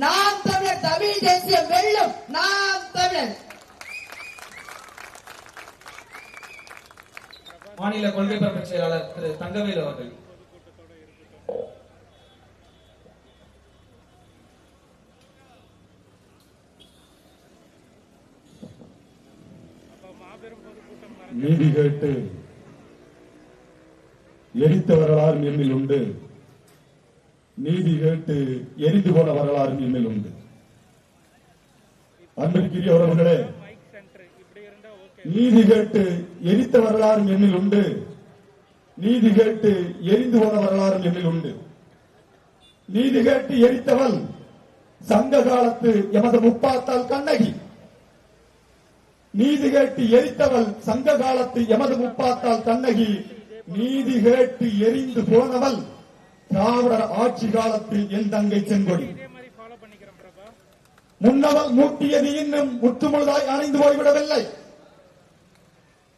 நாம் தமிழர், தமிழ் தேசியம் வெல்லும், நாம் தமிழர். மாநில கொள்கை பரப்பு செயலாளர் திரு தங்கவேலு அவர்கள். நீதி கேட்டு எரித்த வரலாறு எம்மில் உண்டு, நீதி கேட்டு எரிந்து போன வரலாறு எம்மில் உண்டு. அன்பிற்குரிய உறவுகளே, நீதி கேட்டு எரித்த வரலாறு எம்மில் உண்டு, நீதி கேட்டு எரிந்து போன வரலாறு எம்மில் உண்டு. நீதி கேட்டு எரித்தவள் சங்க காலத்து எமது முப்பாத்தாள் கண்ணகி. நீதி கேட்டு எரித்தவள் சங்க காலத்து எமது முப்பாத்தாள் கண்ணகி. நீதி கேட்டு எரிந்து போனவள் திராவிடர் ஆட்சி காலத்தில் என் தங்கை செங்கொடி. முன்னவள் மூட்டியது இன்னும் முற்றுமுழுதாய் அணைந்து போய்விடவில்லை.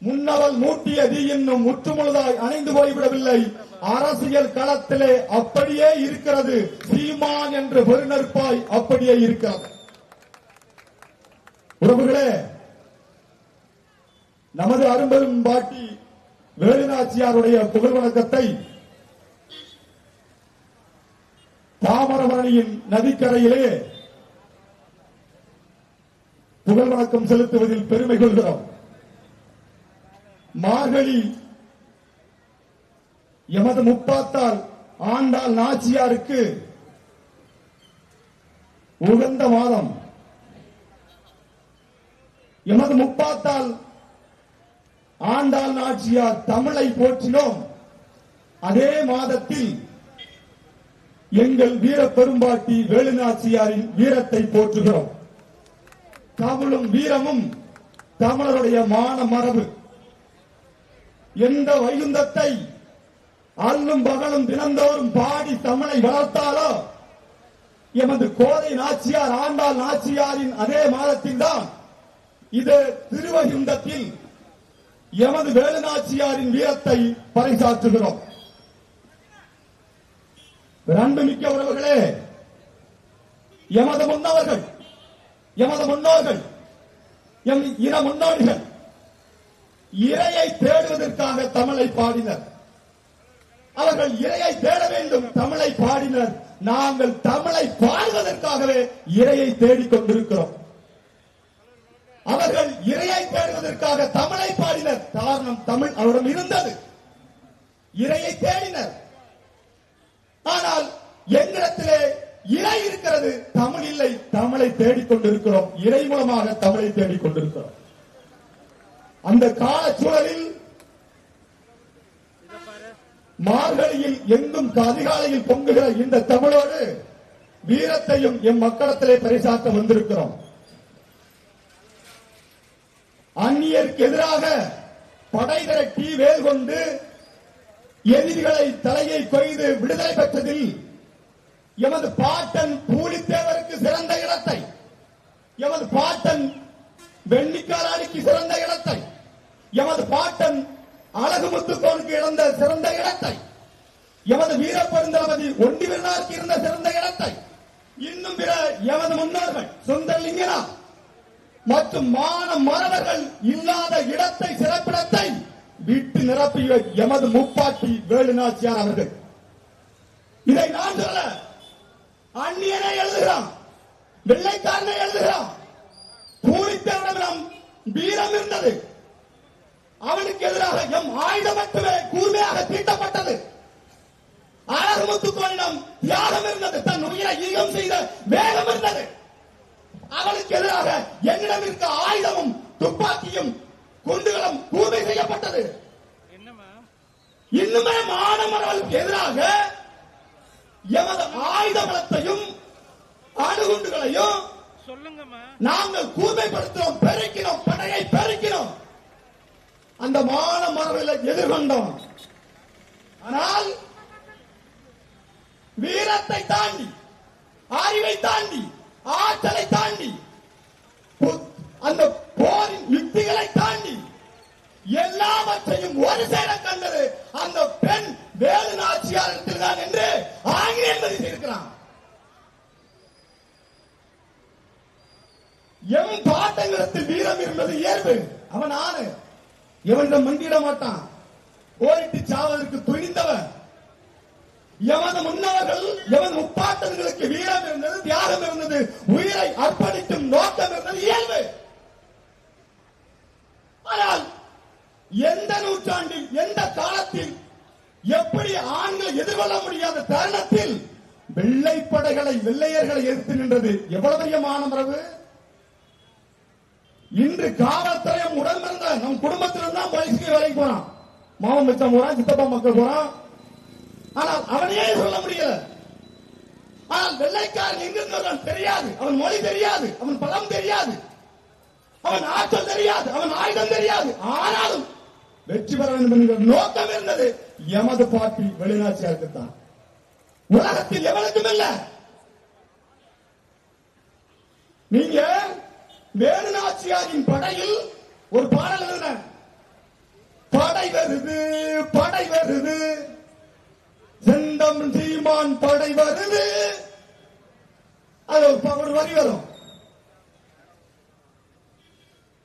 முன்னவள் மூட்டியது இன்னும் முற்றுமுழுதாய் அணைந்து போய்விடவில்லை. அரசியல் களத்திலே அப்படியே இருக்கிறது. சீமான் என்ற பெருநெருப்பாய் அப்படியே இருக்கிறது. உறவுகளே, நமது அரும்பெரும் பாட்டி வேலுநாச்சியாருடைய புகழ் வணக்கத்தை தாமிரபரணியின் நதிக்கரையிலே புகழ் வணக்கம் செலுத்துவதில் பெருமை கொள்கிறோம். மார்கழி எமது முப்பாத்தால் ஆண்டாள் நாச்சியாருக்கு உகந்த மாதம். எமது முப்பாத்தால் ஆண்டாள் நாச்சியார் தமிழை போற்றினோம். அதே மாதத்தில் எங்கள் வீர பெரும்பாட்டி வேலுநாச்சியாரின் வீரத்தை போற்றுகிறோம். தமிழும் வீரமும் தமிழருடைய மான மரபு. எந்த வைகுந்தத்தை அல்லும் பகலும் தினந்தோறும் பாடி தமிழை வளர்த்தாலோ எமது கோதை நாச்சியார் ஆண்டாள் நாச்சியாரின் அதே மாதத்தில் தான் இது திருவைகுந்தத்தில் எமது வேலுநாச்சியாரின் வீரத்தை பறைசாற்றுகிறோம். அன்புமிக்க உறவுகளே, எமது முன்னவர்கள், எமது முன்னோர்கள், எம் இன முன்னோடிகள் இறையை தேடுவதற்காக தமிழை பாடினர். அவர்கள் இறையை தேட வேண்டும், தமிழை பாடினர். நாங்கள் தமிழை பாடுவதற்காகவே இறையை தேடிக் கொண்டிருக்கிறோம். அவர்கள் இறையை தேடுவதற்காக தமிழை பாடினர். காரணம், தமிழ் அவரிடம் இருந்தது. இறையை தேடினர். ஆனால் எங்களிடத்திலே இறை இருக்கிறது, தமிழ் இல்லை. தமிழை தேடிக் கொண்டிருக்கிறோம். இறை மூலமாக தமிழை தேடிக் கொண்டிருக்கிறோம். அந்த கால சூழலில் மார்கழியில் எங்கும் அதிகாலையில் பொங்குகிற இந்த தமிழோடு வீரத்தையும் எம் மக்களிடத்திலே பறைசாற்ற வந்திருக்கிறோம். அந்நியருக்கு எதிராக படை திரட்டி வேல் கொண்டு எதிரிகளை தலையை கொய்து விடுதலை பெற்றதில் எமது பாட்டன் பூலித்தேவருக்கு சிறந்த இடத்தை, எமது பாட்டன் வெண்ணிக்காராணிக்கு சிறந்த இடத்தை, எமது பாட்டன் அழகுமுத்துக்கோனுக்கு இழந்த சிறந்த இடத்தை, எமது வீரப்பெருந்தளபதி ஒண்டிவிரனாருக்கு இருந்த சிறந்த இடத்தை, இன்னும் பிற எமது முன்னோர்கள் சுந்தரலிங்கனா மற்றும் மான மரவர்கள் இல்லாத இடத்தை, சிறப்பிடத்தை விட்டு நிரப்பிய எமது முப்பாட்டி வேலுநாச்சியார் அவர்கள். இதை நான் சொல்ல அந்நியனை எழுதுகிறான், வெள்ளைக்காரனை எழுதுகிறான். பூரித்தவரிடம் வீரம் இருந்தது. அவனுக்கு எதிராக எம் ஆயுதம் மட்டுமே கூர்மையாக தீட்டப்பட்டது. அழகுமுத்துக்கோனிடம் தியாகம் இருந்தது. தன் உயிரை ஈகம் செய்த வேகம் இருந்தது. அவனுக்கு எதிராக என்னிடம் இருக்க ஆயுதமும் துப்பாக்கியும் குண்டுகளும் கூர்மை செய்யப்பட்டது. இன்னுமே மாணவர்களுக்கு எதிராக எமது ஆயுத பலத்தையும் அணுகுண்டுகளையும் நாங்கள் கூர்மைப்படுத்தினோம், பெருக்கினோம், படையை பெருக்கினோம். அந்த மாணவர்களை எதிர்கொண்டோம். ஆனால் வீரத்தை தாண்டி, அறிவை தாண்டி, ஆற்றலை தாண்டி, அந்த போரின் யுக்திகளை தாண்டி எல்லாவற்றையும் ஒரு சேர கண்டது அந்த பெண் வேலுநாச்சியார் தான் என்று ஆங்கிலேயன் மதித்திருக்கிறான். எவன் பாட்டங்களிடத்தில் வீரம் இருந்தது இயல்பு. அவன் ஆணு, எவனிடம் மண்டியிட மாட்டான், போரிட்டு சாவதற்கு துணிந்தவன். எமது முன்னவர்கள், எமது முப்பாட்டன்களுக்கு வீரம் இருந்தது, தியாகம் இருந்தது, உயிரை அர்ப்பணிக்கும் நோக்கம் இருந்தது இயல்பு. ஆனால் எந்த நூற்றாண்டில், எந்த காலத்தில், எப்படி ஆண்கள் எதிர்கொள்ள முடியாத தருணத்தில் வெள்ளை படைகளை, வெள்ளையர்களை எதிர்த்து நின்றது எவ்வளவு பெரிய மானமரவு. இன்று காவல்துறையும் உடன்பிறந்த நம் குடும்பத்திலிருந்து தான் போலீஸ்க்கு வேலைக்கு போறான், மாமன் மச்சான் போறான், சித்தப்பா மக்கள் போறான். ஆனால் அவனையே சொல்ல முடியல. ஆனால் வெள்ளைக்காரன் எங்கிருந்து வருவான் தெரியாது, அவன் மொழி தெரியாது, அவன் பலம் தெரியாது, அவன் ஆற்றல் தெரியாது, அவன் ஆயுதம் தெரியாது. ஆனாலும் வெற்றி பெற வேண்டும் என்கிற நோக்கம் இருந்தது எமது பார்ட்டி வெளிநாட்சியாருக்குத்தான். உலகத்தில் எவனுக்கும் இல்ல. நீங்க வேலுநாச்சியாரின் படையில் ஒரு பாடல் எழுதின, படை வருது படை வருது, செந்தம் சீமான் படை வருது, அது ஒரு வரி வரும்.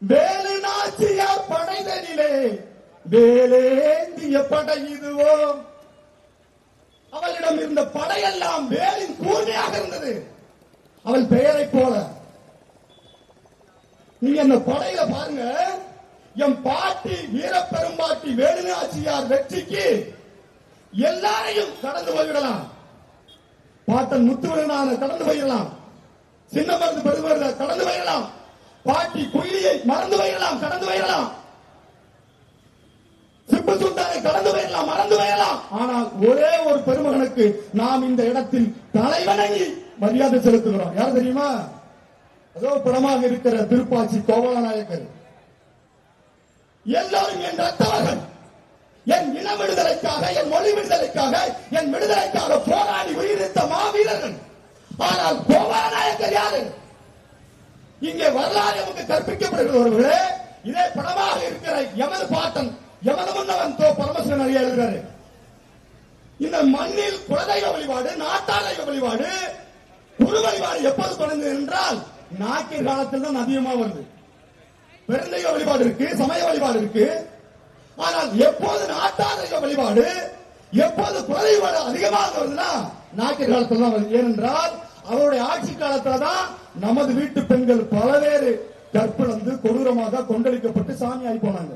வேலுநாச்சியார் படைதனிலே வேலேந்திய படை இதுவோ. அவளிடம் இருந்த படையெல்லாம் வேலின் கூர்மையாக இருந்தது, அவள் பெயரை போல. நீங்க அந்த படையில பாருங்க, என் பாட்டி வீரப்பெரும்பாட்டி வேலுநாச்சியார் வெற்றிக்கு எல்லாரையும் கடந்து போய்விடலாம். பாட்டன் முத்துவனான கடந்து போயிடலாம், சின்ன மருந்து பெருமருந்த கடந்து போயிடலாம், பாட்டி குயிலியை மறந்து போயிடலாம், கடந்து போயிடலாம், சிப்பு சுல்தானை கடந்து போயிடலாம், மறந்து போயிடலாம். ஆனால் ஒரே ஒரு பெருமகனுக்கு நாம் இந்த இடத்தில் தலைவணங்கி மரியாதை செலுத்துகிறோம். யார் தெரியுமா? அதோ படமாக இருக்கிற திருப்பாச்சி கோபாலநாயக்கர். எல்லாரும் என் ரத்தவர்கள், என் இன விடுதலைக்காக, என் மொழி விடுதலைக்காக, என் விடுதலைக்காக போராடி உயிரிழந்த மாவீரர்கள். ஆனால் கோபாலநாயக்கர் யாரு? இங்கே வரலாறு நமக்கு கற்பிக்கப்படுகிறவர்களே. இதே படமாக இருக்கிற எமது பாட்டன், எமது முன்னவன் தோ பரமசிவன் ஐயா எழுதுகிறாரு. இந்த மண்ணில் குலதெய்வ வழிபாடு, நாட்டாளைவ வழிபாடு, குரு வழிபாடு எப்போது தொடங்குது என்றால் நாக்கிய காலத்தில் தான் அதிகமா வருது. பெருந்தெய்வ வழிபாடு இருக்கு, சமய வழிபாடு இருக்கு. ஆனால் எப்போது நாட்டாளைவ வழிபாடு, எப்போது குலதெய்வ அதிகமாக வருதுன்னா நாக்கிய காலத்தில் தான் வருது. ஏனென்றால் அவருடைய ஆட்சி காலத்தில் தான் நமது வீட்டு பெண்கள் பலவேறு கற்பிழந்து கொடூரமாக கொண்டளிக்கப்பட்டு சாமியாகி போனாங்க.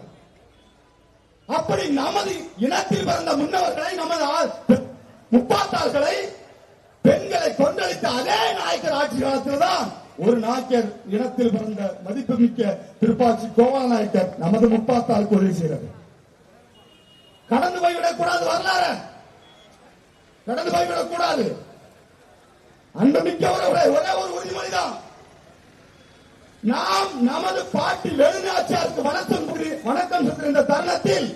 அப்படி நமது இனத்தில் பிறந்த முன்னவர்களை, நமது முப்பாத்தார்களை, பெண்களை கொண்டளித்த அதே நாயக்கர் ஆட்சி காலத்தில் தான் ஒரு நாயக்கர் இனத்தில் பிறந்த மதிப்புமிக்க திருப்பாச்சி கோபால நாயக்கர் நமது முப்பாத்தாருக்கு உதவி செய்கிறது. கடந்து போய்விடக் கூடாது, வரலாறு கடந்து போய்விடக் கூடாது. அன்புமிக்கவர்களே, ஒரே ஒரு உறுதிமொழிதான். நாம் நமது பாட்டி வேலுநாச்சியாருக்கு வணக்கம் சொல்கிற இந்த தருணத்தில்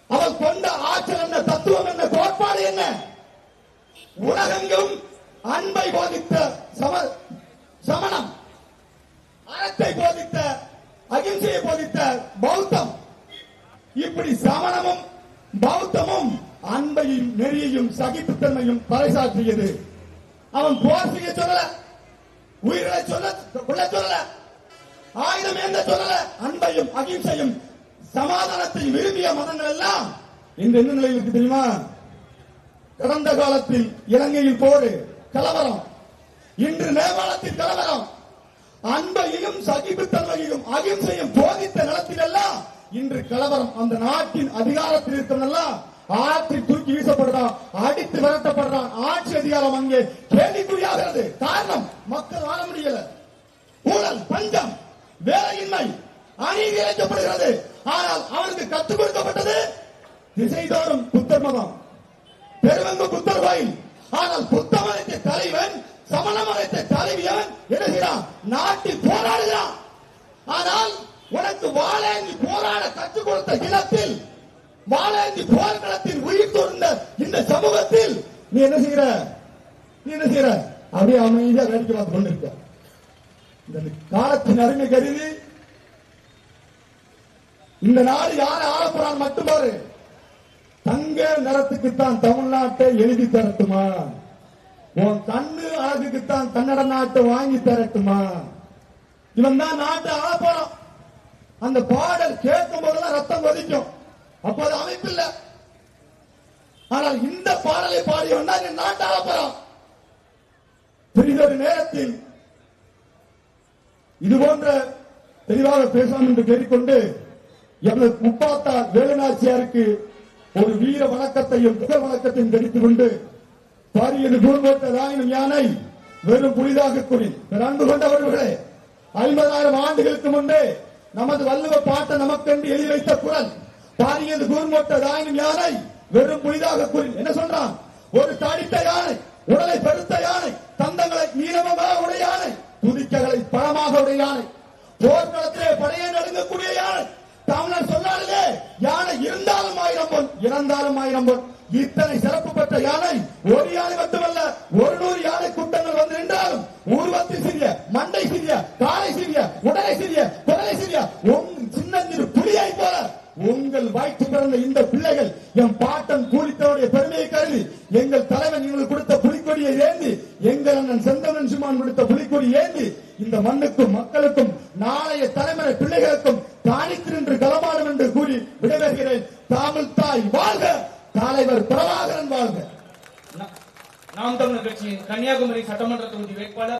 அவள் கொண்ட ஆற்றல் என்ன, தத்துவம் என்ன, கோட்பாடு என்ன? உலகெங்கும் அன்பை போதித்த சமணம், அறத்தை போதித்த, அகிம்சையை போதித்த பௌத்தம். இப்படி சமணமும் பௌத்தமும் அன்பையும் நெறியையும் சகிப்புத்தன்மையும் பறைசாற்றியது. அவன் போர் செய்ய சொல்லல, உயிர்களை கொள்ள சொல்லல, ஆயுதம் ஏந்த சொல்லல. அன்பையும் அகிம்சையும் சமாதானத்தையும் விரும்பிய மதங்கள் எல்லாம் இந்த என்ன நிலையில் இருக்கு தெரியுமா? கடந்த காலத்தில் இலங்கையில் போரு, கலவரம், இன்று நேபாளத்தில் கலவரம். அன்பையும் சகிப்புத்தன்மையையும் அகிம்சையும் போதித்த நிலத்தில் எல்லாம் இன்று கலவரம். அந்த நாட்டின் அதிகாரத்தில் இருக்கிறவெல்லாம் ஆற்றில் தூக்கி வீசப்படுறான், அடித்து விரட்டப்படுறான். ஆட்சி அதிகாரம் அங்கே கேள்விக்குறியாகிறது. காரணம், மக்கள் வாழ முடியல. ஊழல், பஞ்சம், வேலையின்மை, அநீதி இழைக்கப்படுகிறது. ஆனால் அவனுக்கு கற்றுக் கொடுக்கப்பட்டது திசைதோறும் புத்தர் மதம், பெருவங்க புத்தர் கோயில். ஆனால் புத்த மதத்தை தலைவன், சமண மதத்தை தலைவியவன் எழுகிறான், நாட்டில் போராடுகிறான். ஆனால் உனக்கு வாழேந்தி போராட கற்றுக் கொடுத்த இனத்தில், வாழேந்தி போர்க்களத்தில் உயிர் தோர்ந்த இந்த சமூகத்தில் நீ என்ன செய்கிற? அப்படியே அமைதியா வேடிக்கை பார்த்து கொண்டிருக்க. இந்த காலத்தின் அருமை கருதி இந்த நாடு யாரை ஆளப்போறான் மட்டும் பாரு. தங்க நிறத்துக்குத்தான் தமிழ்நாட்டை எழுதி தரட்டுமா? உன் கண்ணு அழகுக்குத்தான் கன்னட நாட்டை வாங்கி தரட்டுமா? இவன் தான் நாட்டை ஆள போறான். அந்த பாடல் கேட்கும் போதெல்லாம் ரத்தம் கொதிக்கும். அப்ப அது அமைப்பில்லை. ஆனால் இந்த பாடலை பாடியவன் தான் என் நாட்டை ஆள போறான். பெரிதொரு நேரத்தில் இது போன்ற தெளிவாக பேசலாம் என்று கேட்டுக்கொண்டு எமது முப்பாத்தா வேலுநாச்சியாருக்கு ஒரு வீர வணக்கத்தையும் புகழ் வணக்கத்தையும் தெரிவித்துக் கொண்டு பாரியது கூர்மோட்ட ராயினும் யானை வெறும் புதிதாக கூறி அன்பு கொண்டவர்களே, 50,000 ஆண்டுகளுக்கு முன்பே நமது வள்ளுவ பாட்ட நமக்கென்று எழுதி வைத்த குரல் பாரியது கூர்மோட்ட ராயினும் யானை வெறும் புதிதாக கூறி என்ன சொல்றான்? ஒரு தடித்த யானை, உடலை பெருத்த யானை, தந்தங்களை நீளமாக உடைய யானை, துதிக்கைகளை பழமாக உடைய யானை, போர்க்களத்திலே படையை நடுங்கக்கூடிய யானை. தமிழர் சொன்னாலே யானை இருந்தாலும் 1000 பொன், இறந்தாலும் 1000 பொன். இத்தனை சிறப்பு பெற்ற யானை ஒரு யானை மட்டுமல்ல, 100 யானை கூட்டங்கள் வந்து நின்றாலும் உருவத்தில் சிறிய, மண்டை சிறிய, காலை சிறிய, உடலை சிறிய, குரலை சிறிய, சின்னஞ்சிறு புலியை போல உங்கள் வாய்ப்பு பிறந்த இந்த பிள்ளைகள் என் பாட்டன் கூலித்தவருடைய பெருமையை கருதி எங்கள் தலைவன் எங்களுக்கு கொடுத்த புலிக்கொடியை ஏந்தி, எங்கள் அண்ணன் செந்தமன் சிமான் கொடுத்த புலிக்கொடி ஏந்தி இந்த மண்ணுக்கும் மக்களுக்கும் நாளைய தலைமுறை பிள்ளைகளுக்கும் தானித்து நின்று களமாடும் என்று கூறி விடைபெறுகிறேன். தமிழ் தாய் வாழ்க, தலைவர் பிரபாகரன் வாழ்க. நாம் தமிழர் கட்சியின் கன்னியாகுமரி சட்டமன்ற தொகுதி வேட்பாளர்